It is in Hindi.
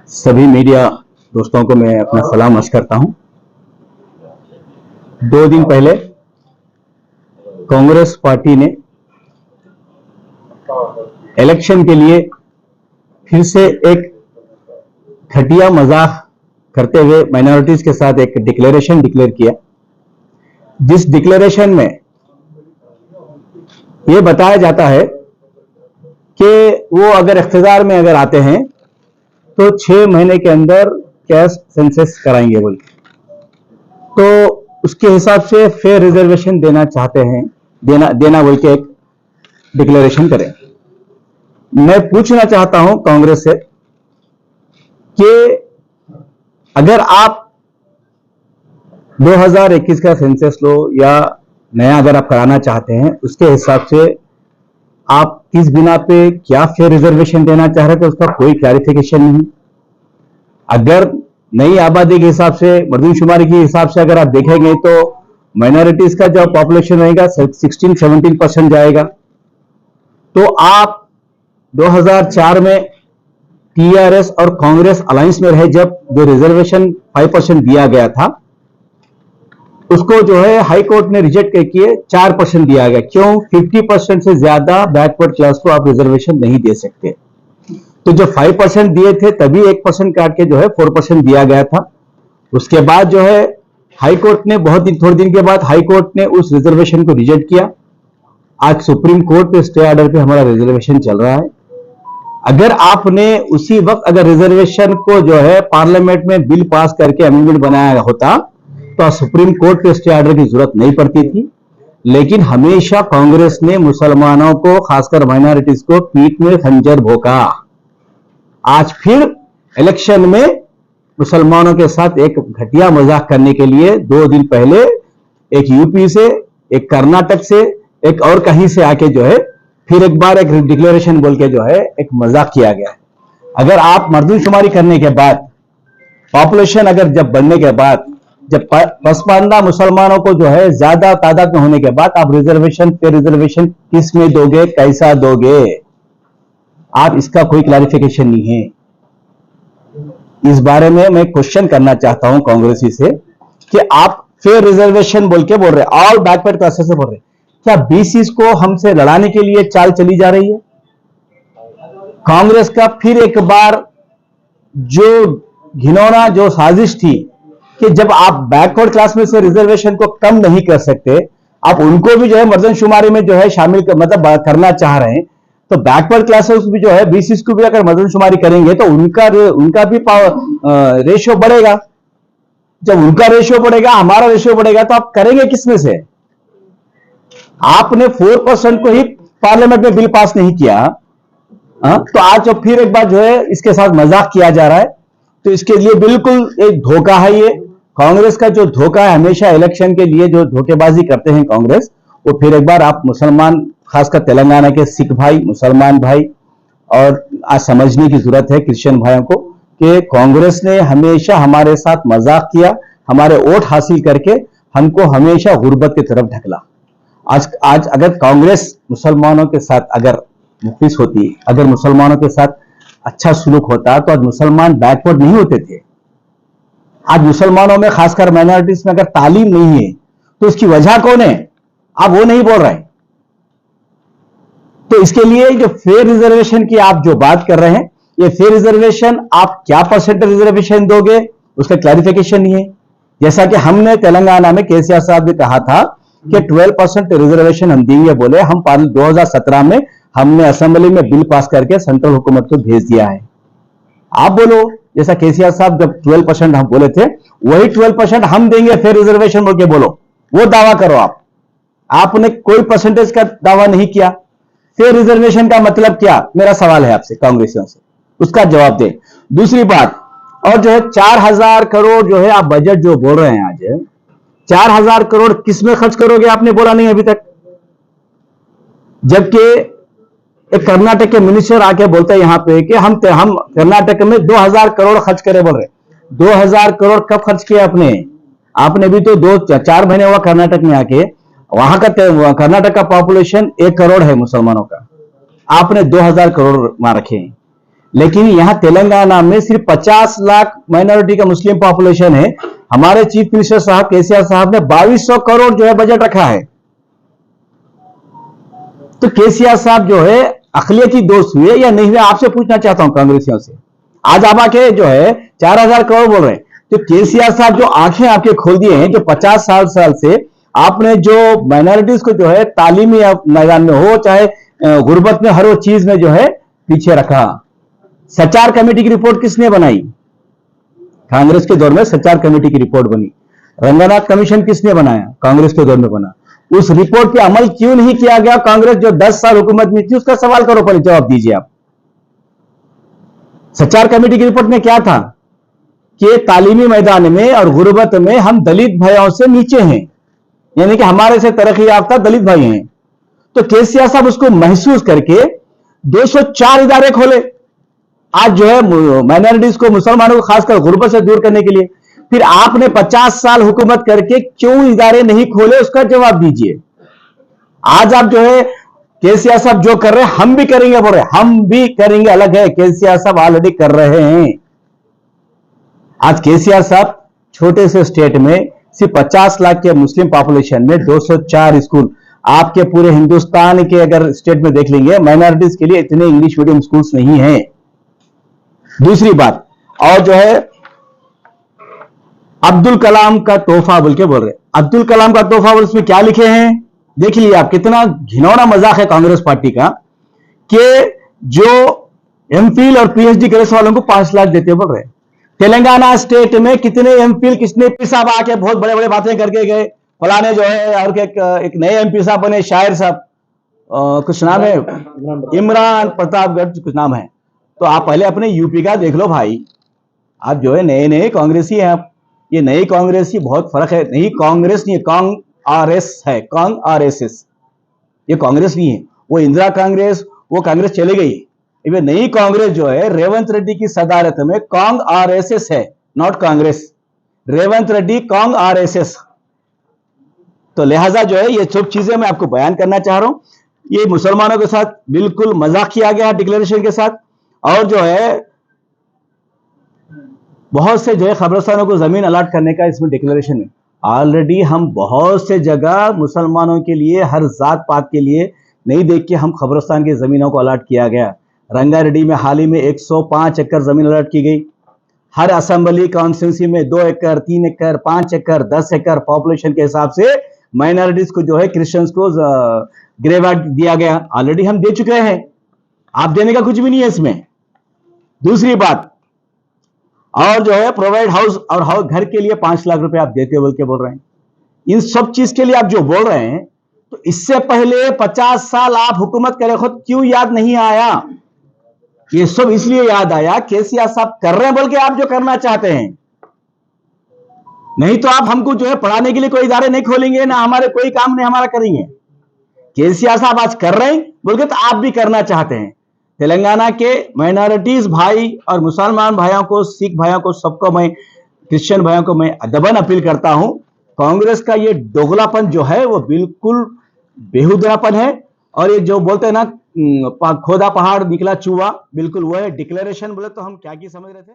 सभी मीडिया दोस्तों को मैं अपना सलाम अर्ज करता हूं। 2 दिन पहले कांग्रेस पार्टी ने इलेक्शन के लिए फिर से एक घटिया मजाक करते हुए माइनॉरिटीज के साथ एक डिक्लेरेशन डिक्लेयर किया, जिस डिक्लेरेशन में यह बताया जाता है कि वो अगर इख्तियार में अगर आते हैं तो 6 महीने के अंदर कैश सेंसस कराएंगे बोल, तो उसके हिसाब से फेयर रिजर्वेशन देना चाहते हैं, देना बोल के एक डिक्लेरेशन करें। मैं पूछना चाहता हूं कांग्रेस से कि अगर आप 2021 का सेंसस लो या नया अगर आप कराना चाहते हैं, उसके हिसाब से आप किस बिना पे क्या फेयर रिजर्वेशन देना चाह रहे थे, उसका कोई क्लैरिफिकेशन नहीं। अगर नई आबादी के हिसाब से, मर्दमशुमारी के हिसाब से अगर आप देखेंगे तो माइनॉरिटीज का जो पॉपुलेशन रहेगा 16-17% जाएगा। तो आप 2004 में टीआरएस और कांग्रेस अलायंस में रहे, जब जो रिजर्वेशन 5% दिया गया था उसको जो है हाई कोर्ट ने रिजेक्ट किए 4% दिया गया। क्यों? 50% से ज्यादा बैकवर्ड क्लास को आप रिजर्वेशन नहीं दे सकते। तो जो 5% दिए थे तभी 1% काट के जो है 4% दिया गया था। उसके बाद जो है हाई कोर्ट ने थोड़े दिन के बाद हाई कोर्ट ने उस रिजर्वेशन को रिजेक्ट किया। आज सुप्रीम कोर्ट पे स्टे ऑर्डर पे हमारा रिजर्वेशन चल रहा है। अगर आपने उसी वक्त अगर रिजर्वेशन को जो है पार्लियामेंट में बिल पास करके अमेंडमेंट बनाया होता तो सुप्रीम कोर्ट पे स्टे ऑर्डर की जरूरत नहीं पड़ती थी। लेकिन हमेशा कांग्रेस ने मुसलमानों को, खासकर माइनॉरिटीज को पीठ में खंजर भोंका। आज फिर इलेक्शन में मुसलमानों के साथ एक घटिया मजाक करने के लिए 2 दिन पहले एक यूपी से, एक कर्नाटक से, एक और कहीं से आके जो है फिर एक बार एक डिक्लेरेशन बोल के जो है एक मजाक किया गया है। अगर आप मर्दमशुमारी करने के बाद, पॉपुलेशन अगर जब बढ़ने के बाद, जब पसमानदा मुसलमानों को जो है ज्यादा तादाद में होने के बाद आप रिजर्वेशन पे रिजर्वेशन किस में दोगे, कैसा दोगे? आप इसका कोई क्लैरिफिकेशन नहीं है। इस बारे में मैं क्वेश्चन करना चाहता हूं कांग्रेसी से कि आप फेयर रिजर्वेशन बोल के बोल रहे, ऑल बैकवर्ड क्लासेस से बोल रहे, क्या बीसीस को हमसे लड़ाने के लिए चाल चली जा रही है? कांग्रेस का फिर एक बार जो घिनौना जो साजिश थी कि जब आप बैकवर्ड क्लास में से रिजर्वेशन को कम नहीं कर सकते, आप उनको भी जो है मर्दमशुमारी में जो है शामिल करना चाह रहे हैं, तो बैकवर्ड क्लासेस भी जो है बीसीस को भी अगर मर्दमशुमारी करेंगे तो उनका भी रेशियो बढ़ेगा। जब उनका रेशियो बढ़ेगा, हमारा रेशियो बढ़ेगा, तो आप करेंगे किसमें से? आपने 4% को ही पार्लियामेंट में बिल पास नहीं किया, तो आज जो फिर एक बार जो है इसके साथ मजाक किया जा रहा है, तो इसके लिए बिल्कुल एक धोखा है। ये कांग्रेस का जो धोखा है, हमेशा इलेक्शन के लिए जो धोखेबाजी करते हैं कांग्रेस, वो फिर एक बार आप मुसलमान, खासकर तेलंगाना के सिख भाई, मुसलमान भाई, और आज समझने की जरूरत है क्रिश्चियन भाइयों को कि कांग्रेस ने हमेशा हमारे साथ मजाक किया, हमारे वोट हासिल करके हमको हमेशा गुर्बत की तरफ ढकला। आज अगर कांग्रेस मुसलमानों के साथ अगर मुखलिस होती, अगर मुसलमानों के साथ अच्छा सुलूक होता, तो आज मुसलमान बैकवर्ड नहीं होते थे। आज मुसलमानों में, खासकर माइनॉरिटीज में अगर तालीम नहीं है तो उसकी वजह कौन है? आप वो नहीं बोल रहे। तो इसके लिए जो फेयर रिजर्वेशन की आप जो बात कर रहे हैं, ये फेयर रिजर्वेशन आप क्या परसेंट रिजर्वेशन दोगे, उसका क्लैरिफिकेशन नहीं है। जैसा कि हमने तेलंगाना में केसीआर साहब ने कहा था कि 12% रिजर्वेशन हम देंगे, बोले हम 2017 में हमने असेंबली में बिल पास करके सेंट्रल हुकूमत को भेज दिया है। आप बोलो, जैसा केसीआर साहब जब 12% हम बोले थे, वही 12% हम देंगे फेयर रिजर्वेशन बोल के बोलो, वो दावा करो। आपने कोई परसेंटेज का दावा नहीं किया। फेयर रिजर्वेशन का मतलब क्या? मेरा सवाल है आपसे कांग्रेसियों से, उसका जवाब दे। दूसरी बात, और जो है 4000 करोड़ जो है आप बजट जो बोल रहे हैं आज, 4000 करोड़ किस में खर्च करोगे? आपने बोला नहीं अभी तक। जबकि एक कर्नाटक के मिनिस्टर आके बोलते हैं यहां पे कि हम कर्नाटक में 2000 करोड़ खर्च करे, बोल रहे 2000 करोड़ कब खर्च किया आपने? आपने भी तो 2-4 महीने हुआ कर्नाटक में आके। वहां का कर्नाटक का पॉपुलेशन 1 करोड़ है मुसलमानों का, आपने 2000 करोड़ वहां रखे हैं। लेकिन यहां तेलंगाना में सिर्फ 50 लाख माइनॉरिटी का मुस्लिम पॉपुलेशन है। हमारे चीफ मिनिस्टर साहब केसीआर साहब ने 2200 करोड़ जो है बजट रखा है। तो केसीआर साहब जो है अकलियती दोस्त हुए या नहीं हुए, आपसे पूछना चाहता हूं कांग्रेसियों से। आज आप आके जो है 4000 करोड़ बोल रहे हैं। तो केसीआर साहब जो आंखें आपके खोल दिए हैं, जो 50 साल से आपने जो माइनॉरिटीज को जो है तालीमी मैदान में हो चाहे गुर्बत में, हर वो चीज में जो है पीछे रखा। सचार कमेटी की रिपोर्ट किसने बनाई? कांग्रेस के दौर में सचार कमेटी की रिपोर्ट बनी। रंगनाथ कमीशन किसने बनाया? कांग्रेस के दौर में बना। उस रिपोर्ट पे अमल क्यों नहीं किया गया? कांग्रेस जो 10 साल हुकूमत में थी, उसका सवाल करो, पहले जवाब दीजिए आप। सचार कमेटी की रिपोर्ट में क्या था कि तालीमी मैदान में और गुर्बत में हम दलित भाइयों से नीचे हैं, यानी कि हमारे से तरक्की याफ्ता दलित भाई हैं। तो केसीआर साहब उसको महसूस करके 204 इदारे खोले। आज जो है माइनॉरिटीज को, मुसलमानों को खासकर गुर्बत से दूर करने के लिए। फिर आपने 50 साल हुकूमत करके क्यों इदारे नहीं खोले, उसका जवाब दीजिए। आज आप जो है केसीआर साहब जो कर रहे हैं हम भी करेंगे बोल रहे हैं, हम भी करेंगे अलग है, केसीआर साहब ऑलरेडी कर रहे हैं। आज केसीआर साहब छोटे से स्टेट में सिर्फ 50 लाख के मुस्लिम पॉपुलेशन में 204 स्कूल, आपके पूरे हिंदुस्तान के अगर स्टेट में देख लेंगे माइनॉरिटीज के लिए इतने इंग्लिश मीडियम स्कूल्स नहीं है। दूसरी बात, और जो है अब्दुल कलाम का तोहफा बोल के बोल रहे, अब्दुल कलाम का तोहफा बोल, उसमें क्या लिखे हैं देख लीजिए आप। कितना घिनौना मजाक है कांग्रेस पार्टी का कि जो एमफिल और पीएचडी करे वालों को 5 लाख देते बोल रहे। तेलंगाना स्टेट में कितने एमफिल, किसने एमपी साहब आके बहुत बड़े बड़े बातें करके गए, फलाने जो है, और एक नए एमपी साहब बने, शायर साहब, कुछ नाम है, इमरान प्रतापगढ़ कुछ नाम है। तो आप पहले अपने यूपी का देख लो भाई। आप जो है नए नए कांग्रेसी हैं आप। ये नई कांग्रेसी बहुत फर्क है। नई कांग्रेस नहीं है, कांग आरएस है, कांग आरएसएस। ये कांग्रेस नहीं है, वो इंदिरा कांग्रेस, वो कांग्रेस चले गई। ये नई कांग्रेस जो है रेवंत रेड्डी की सदारत में कांग आरएसएस है, not Congress. Revanth Reddy Cong RSS. तो लिहाजा जो है ये सब चीजें मैं आपको बयान करना चाह रहा हूं। ये मुसलमानों के साथ बिल्कुल मजाक किया गया डिक्लेरेशन के साथ। और जो है बहुत से जो है खबरस्तानों को जमीन अलाट करने का इसमें डिक्लेरेशन में ऑलरेडी हम बहुत से जगह मुसलमानों के लिए, हर जात पात के लिए नहीं देख के हम खबरस्तान की जमीनों को अलाट किया गया। रंगारेड्डी में हाल ही में 105 एकड़ जमीन अलाट की गई। हर असेंबली कॉन्स्टिट्यूंसी में 2 एकड़, 3 एकड़, 5 एकड़, 10 एकड़ पॉपुलेशन के हिसाब से माइनॉरिटीज को जो है, क्रिश्चियंस को ग्रेवार्ड दिया गया। ऑलरेडी हम दे चुके हैं, आप देने का कुछ भी नहीं है इसमें। दूसरी बात, और जो है प्रोवाइड हाउस और घर के लिए 5 लाख रुपए आप देते बोल के बोल रहे हैं। इन सब चीज के लिए आप जो बोल रहे हैं, तो इससे पहले 50 साल आप हुकूमत करे, खुद क्यों याद नहीं आया? ये सब इसलिए याद आया केसीआर साहब कर रहे हैं बोल के आप जो करना चाहते हैं। नहीं तो आप हमको जो है पढ़ाने के लिए कोई इदारे नहीं खोलेंगे, ना हमारे कोई काम नहीं हमारा करेंगे। केसीआर साहब आज कर रहे हैं बोल के तो आप भी करना चाहते हैं। तेलंगाना के माइनॉरिटीज भाई और मुसलमान भाइयों को, सिख भाइयों को, सबको मैं, क्रिश्चियन भाइयों को मैं अदबन अपील करता हूं, कांग्रेस का ये दोगलापन जो है वो बिल्कुल बेहुदापन है। और ये जो बोलते हैं ना खोदा पहाड़ निकला चूहा, बिल्कुल वो है। डिक्लेरेशन बोले तो हम क्या की समझ रहे थे।